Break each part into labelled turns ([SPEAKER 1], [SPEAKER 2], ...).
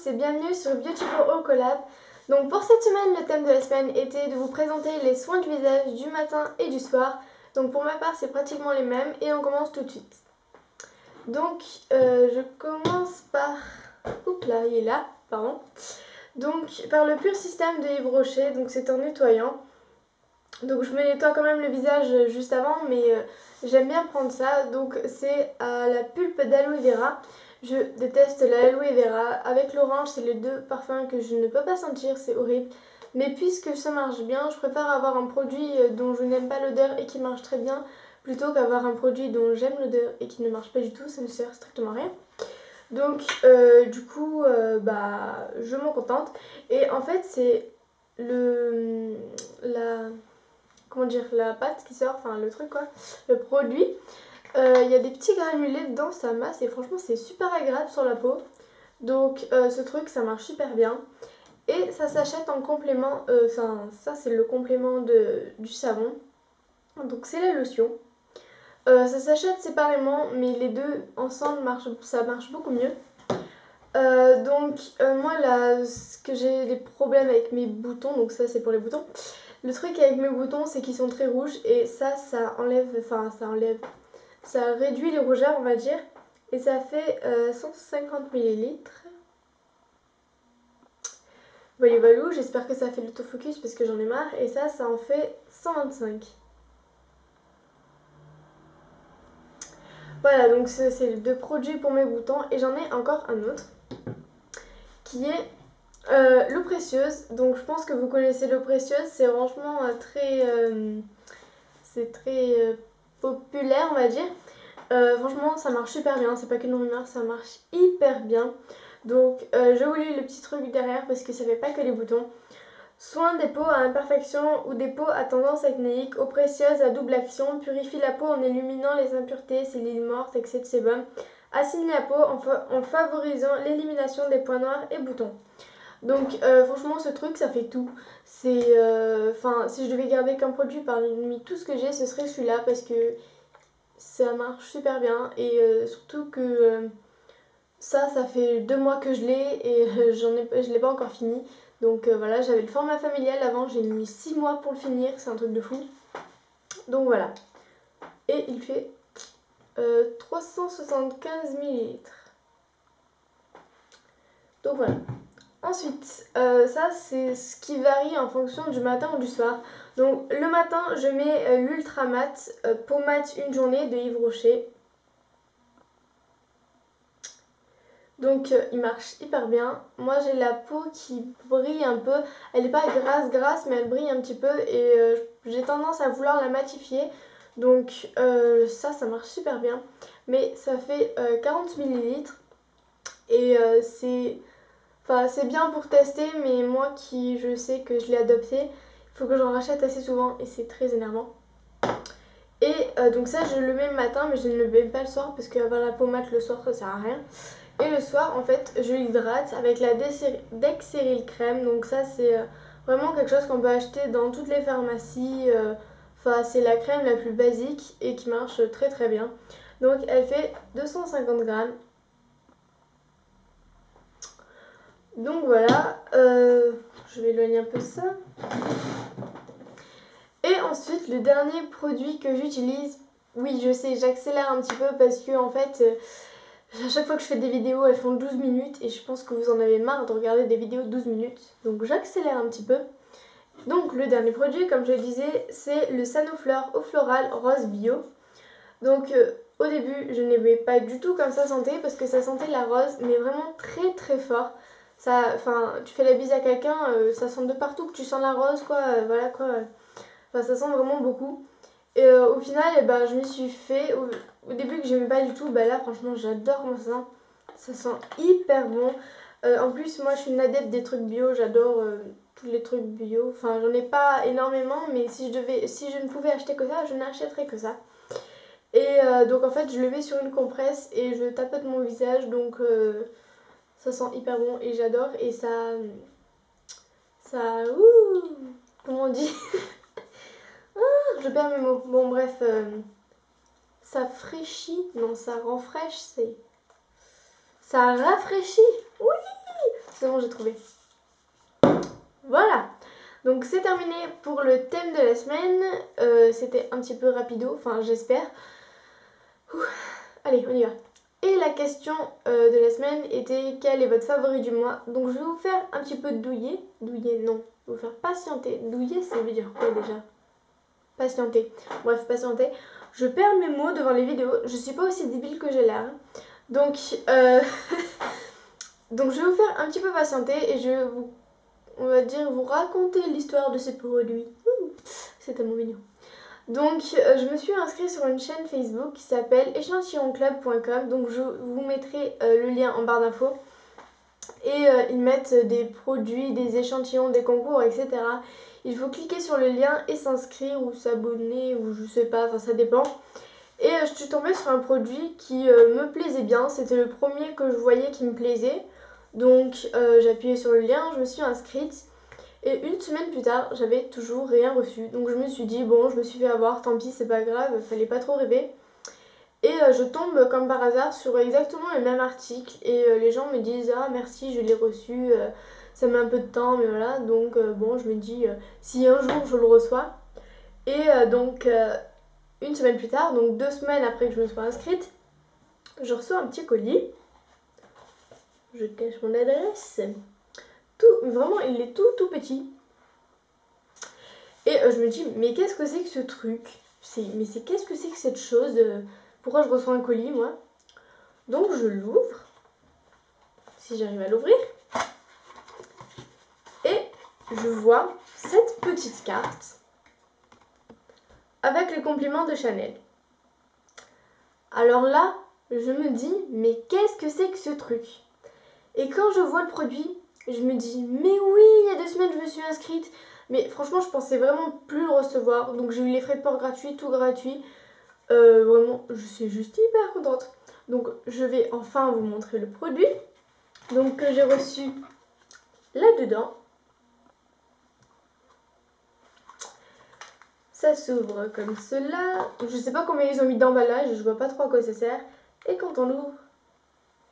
[SPEAKER 1] c'est bienvenue sur Beautiful Haul Collab. Donc pour cette semaine, le thème de la semaine était de vous présenter les soins du visage du matin et du soir. Donc pour ma part, c'est pratiquement les mêmes et on commence tout de suite. Donc je commence par... Oups là, il est là, pardon. Donc par le pur système de Yves Rocher, donc c'est en nettoyant. Donc je me nettoie quand même le visage juste avant, mais j'aime bien prendre ça. Donc c'est à la pulpe d'aloe vera. Je déteste l'aloe vera. Avec l'orange, c'est les deux parfums que je ne peux pas sentir, c'est horrible. Mais puisque ça marche bien, je préfère avoir un produit dont je n'aime pas l'odeur et qui marche très bien, plutôt qu'avoir un produit dont j'aime l'odeur et qui ne marche pas du tout, ça ne sert strictement à rien. Donc du coup, je m'en contente. Et en fait, c'est la pâte qui sort, enfin le truc quoi, le produit. Il y a des petits granulés dedans, ça masse et franchement c'est super agréable sur la peau. Donc ce truc ça marche super bien. Et ça s'achète en complément, ça c'est le complément du savon. Donc c'est la lotion. Ça s'achète séparément mais les deux ensemble ça marche beaucoup mieux. Moi là, ce que j'ai des problèmes avec mes boutons, donc ça c'est pour les boutons. Le truc avec mes boutons c'est qu'ils sont très rouges et ça ça réduit les rougeurs on va dire. Et ça fait 150 millilitres. Voyez valou, j'espère que ça fait l'autofocus parce que j'en ai marre. Et ça en fait 125. Voilà, donc c'est les deux produits pour mes boutons. Et j'en ai encore un autre qui est l'eau précieuse. Donc je pense que vous connaissez l'eau précieuse. C'est franchement c'est très populaire on va dire. Franchement ça marche super bien. C'est pas qu'une rumeur, ça marche hyper bien. Donc j'ai voulu le petit truc derrière parce que ça fait pas que les boutons. Soin des peaux à imperfection ou des peaux à tendance acnéique, eau précieuse à double action, purifie la peau en éliminant les impuretés, cellules mortes, excès de sébum, assainit la peau en favorisant l'élimination des points noirs et boutons. Donc franchement ce truc ça fait tout. Si je devais garder qu'un produit parmi tout ce que j'ai, ce serait celui-là parce que ça marche super bien et surtout que ça fait 2 mois que je l'ai et je l'ai pas encore fini. Donc voilà, j'avais le format familial avant, j'ai mis 6 mois pour le finir, c'est un truc de fou. Donc voilà. Et il fait 375 millilitres. Donc voilà. Ensuite, ça c'est ce qui varie en fonction du matin ou du soir. Donc le matin, je mets l'Ultra Mat Peau Mat une journée de Yves Rocher. Donc il marche hyper bien. Moi j'ai la peau qui brille un peu. Elle n'est pas grasse mais elle brille un petit peu et j'ai tendance à vouloir la matifier. Donc ça marche super bien. Mais ça fait 40 millilitres et c'est bien pour tester mais moi qui je sais que je l'ai adopté, il faut que j'en rachète assez souvent et c'est très énervant. Et donc ça je le mets le matin mais je ne le mets pas le soir parce qu'avoir la peau mate le soir ça sert à rien. Et le soir, en fait, je l'hydrate avec la Dexeryl crème. Donc ça, c'est vraiment quelque chose qu'on peut acheter dans toutes les pharmacies. C'est la crème la plus basique et qui marche très très bien. Donc elle fait 250 grammes. Donc voilà, je vais éloigner un peu ça. Et ensuite, le dernier produit que j'utilise, oui, je sais, j'accélère un petit peu parce que en fait... à chaque fois que je fais des vidéos, elles font 12 minutes et je pense que vous en avez marre de regarder des vidéos de 12 minutes. Donc j'accélère un petit peu. Donc le dernier produit, comme je le disais, c'est le Sanofleur Eau Florale Rose Bio. Donc au début, je n'aimais pas du tout comme ça sentait parce que ça sentait la rose, mais vraiment très très fort. Tu fais la bise à quelqu'un, ça sent de partout que tu sens la rose, quoi. Voilà quoi. Ça sent vraiment beaucoup. Et au final, je m'y suis fait. Au début que j'aimais pas du tout, là franchement j'adore comment ça sent. Ça sent hyper bon. En plus, moi je suis une adepte des trucs bio, j'adore tous les trucs bio. Enfin, j'en ai pas énormément, mais si je ne pouvais acheter que ça, je n'achèterais que ça. Et donc en fait, je le mets sur une compresse et je tapote mon visage, donc ça sent hyper bon et j'adore. Et comment on dit? Je perds mes mots. Bon, bref, ça fraîchit. Non, ça rafraîchit. Oui! c'est bon, j'ai trouvé. Voilà. Donc c'est terminé pour le thème de la semaine. C'était un petit peu rapido, enfin j'espère. Allez, on y va. Et la question de la semaine était quel est votre favori du mois. Donc je vais vous faire un petit peu douiller. Douiller, non. Je vais vous faire patienter. Douiller, ça veut dire quoi déjà? Patienter. Bref, patienter. Je perds mes mots devant les vidéos. Je suis pas aussi débile que j'ai l'air. Donc, donc je vais vous faire un petit peu patienter et je vais vous, on va dire, vous raconter l'histoire de ce produit. C'est tellement mignon. Donc, je me suis inscrite sur une chaîne Facebook qui s'appelle échantillionclub.com. Donc, je vous mettrai le lien en barre d'infos. Et ils mettent des produits, des échantillons, des concours, etc. Il faut cliquer sur le lien et s'inscrire ou s'abonner ou je sais pas, enfin ça dépend. Et je suis tombée sur un produit qui me plaisait bien. C'était le premier que je voyais qui me plaisait. Donc, j'ai appuyé sur le lien, je me suis inscrite. Et une semaine plus tard, j'avais toujours rien reçu. Donc je me suis dit, bon, je me suis fait avoir, tant pis, c'est pas grave, fallait pas trop rêver. Et je tombe comme par hasard sur exactement le même article. Et les gens me disent, ah merci, je l'ai reçu, ça met un peu de temps, mais voilà. Donc bon, je me dis, si un jour je le reçois. Et donc, une semaine plus tard, donc 2 semaines après que je me sois inscrite, je reçois un petit colis. Je cache mon adresse. Tout, vraiment, il est tout petit. Et je me dis, mais qu'est-ce que c'est que ce truc? Qu'est-ce que c'est que cette chose? Pourquoi je reçois un colis, moi? Donc je l'ouvre, si j'arrive à l'ouvrir. Et je vois cette petite carte avec les compliments de Chanel. Alors là, je me dis, mais qu'est-ce que c'est que ce truc? Et quand je vois le produit, je me dis, mais oui, il y a 2 semaines, je me suis inscrite. Mais franchement, je pensais vraiment plus le recevoir. Donc j'ai eu les frais de port gratuits, tout gratuit. Vraiment, je suis juste hyper contente. Donc je vais enfin vous montrer le produit. Donc que j'ai reçu là-dedans. Ça s'ouvre comme cela. Je sais pas combien ils ont mis d'emballage, je vois pas trop à quoi ça sert. Et quand on l'ouvre,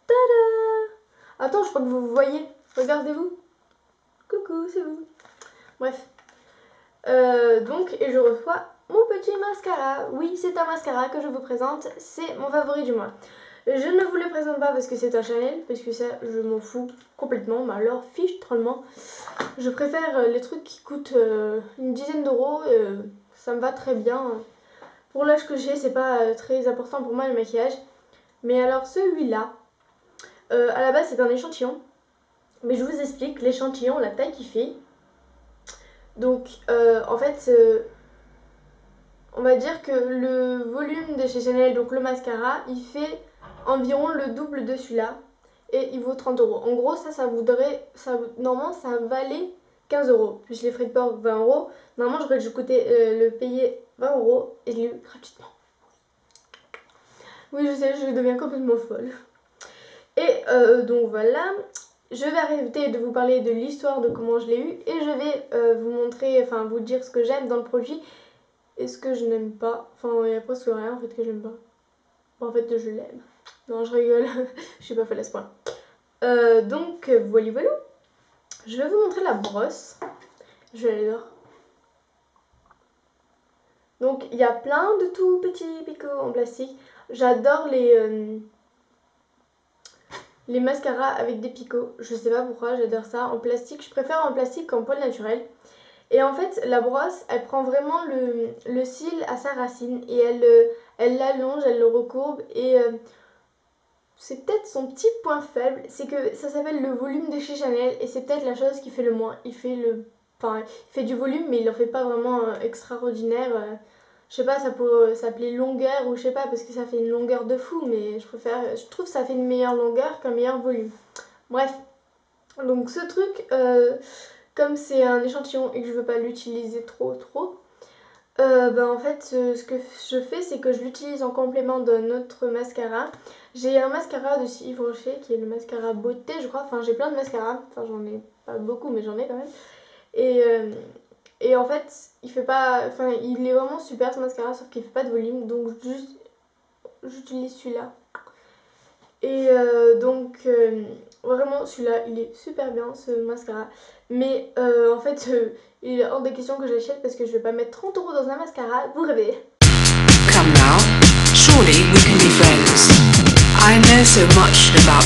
[SPEAKER 1] tada! Attends, je crois que vous voyez. Regardez-vous. Coucou, c'est vous. Bref. Donc, et je reçois mon petit mascara. Oui, c'est un mascara que je vous présente. C'est mon favori du mois. Je ne vous le présente pas parce que c'est un Chanel, parce que ça, je m'en fous complètement. Mais alors, fiche drôlement. Je préfère les trucs qui coûtent une dizaine d'euros. Ça me va très bien. Pour l'âge que j'ai, c'est pas très important pour moi le maquillage. Mais alors, celui-là, à la base, c'est un échantillon. Mais je vous explique l'échantillon, la taille qu'il fait. Donc, en fait, on va dire que le volume de chez Chanel, donc le mascara, il fait environ le double de celui-là. Et il vaut 30 euros. En gros, normalement, ça valait 15 euros. Plus les frais de port, 20 euros. Normalement, j'aurais dû le payer 20 euros et je l'ai eu gratuitement. Oui, je sais, je deviens complètement folle. Et donc voilà, je vais arrêter de vous parler de l'histoire de comment je l'ai eu et je vais vous montrer, enfin vous dire ce que j'aime dans le produit et ce que je n'aime pas. Enfin, il y a presque rien en fait que j'aime pas. Bon, en fait, je l'aime. Non, je rigole, je suis pas folle à ce point. Donc voilà, voilà. Je vais vous montrer la brosse. Je l'adore. Donc il y a plein de tout petits picots en plastique. J'adore les mascaras avec des picots. Je sais pas pourquoi, j'adore ça. En plastique, je préfère en plastique qu'en poil naturel. Et en fait, la brosse, elle prend vraiment le cil à sa racine et elle l'allonge, elle le recourbe et c'est peut-être son petit point faible, c'est que ça s'appelle le volume de chez Chanel et c'est peut-être la chose qui fait le moins. Enfin, il fait du volume mais il en fait pas vraiment extraordinaire. Je sais pas, ça peut s'appeler longueur ou je sais pas parce que ça fait une longueur de fou mais je trouve que ça fait une meilleure longueur qu'un meilleur volume. Bref, donc ce truc, comme c'est un échantillon et que je veux pas l'utiliser trop, en fait ce que je fais c'est que je l'utilise en complément d'un autre mascara. J'ai un mascara de chez Yves Rocher qui est le mascara beauté je crois, enfin j'ai plein de mascaras, enfin j'en ai pas beaucoup mais j'en ai quand même. Et en fait il fait pas, enfin il est vraiment super ce mascara sauf qu'il fait pas de volume donc juste j'utilise celui-là. Et Vraiment, celui-là, il est super bien, ce mascara. Mais en fait, il est hors des questions que j'achète parce que je vais pas mettre 30 € dans un mascara. Vous rêvez.
[SPEAKER 2] Come now, surely we can be friends. I know so much about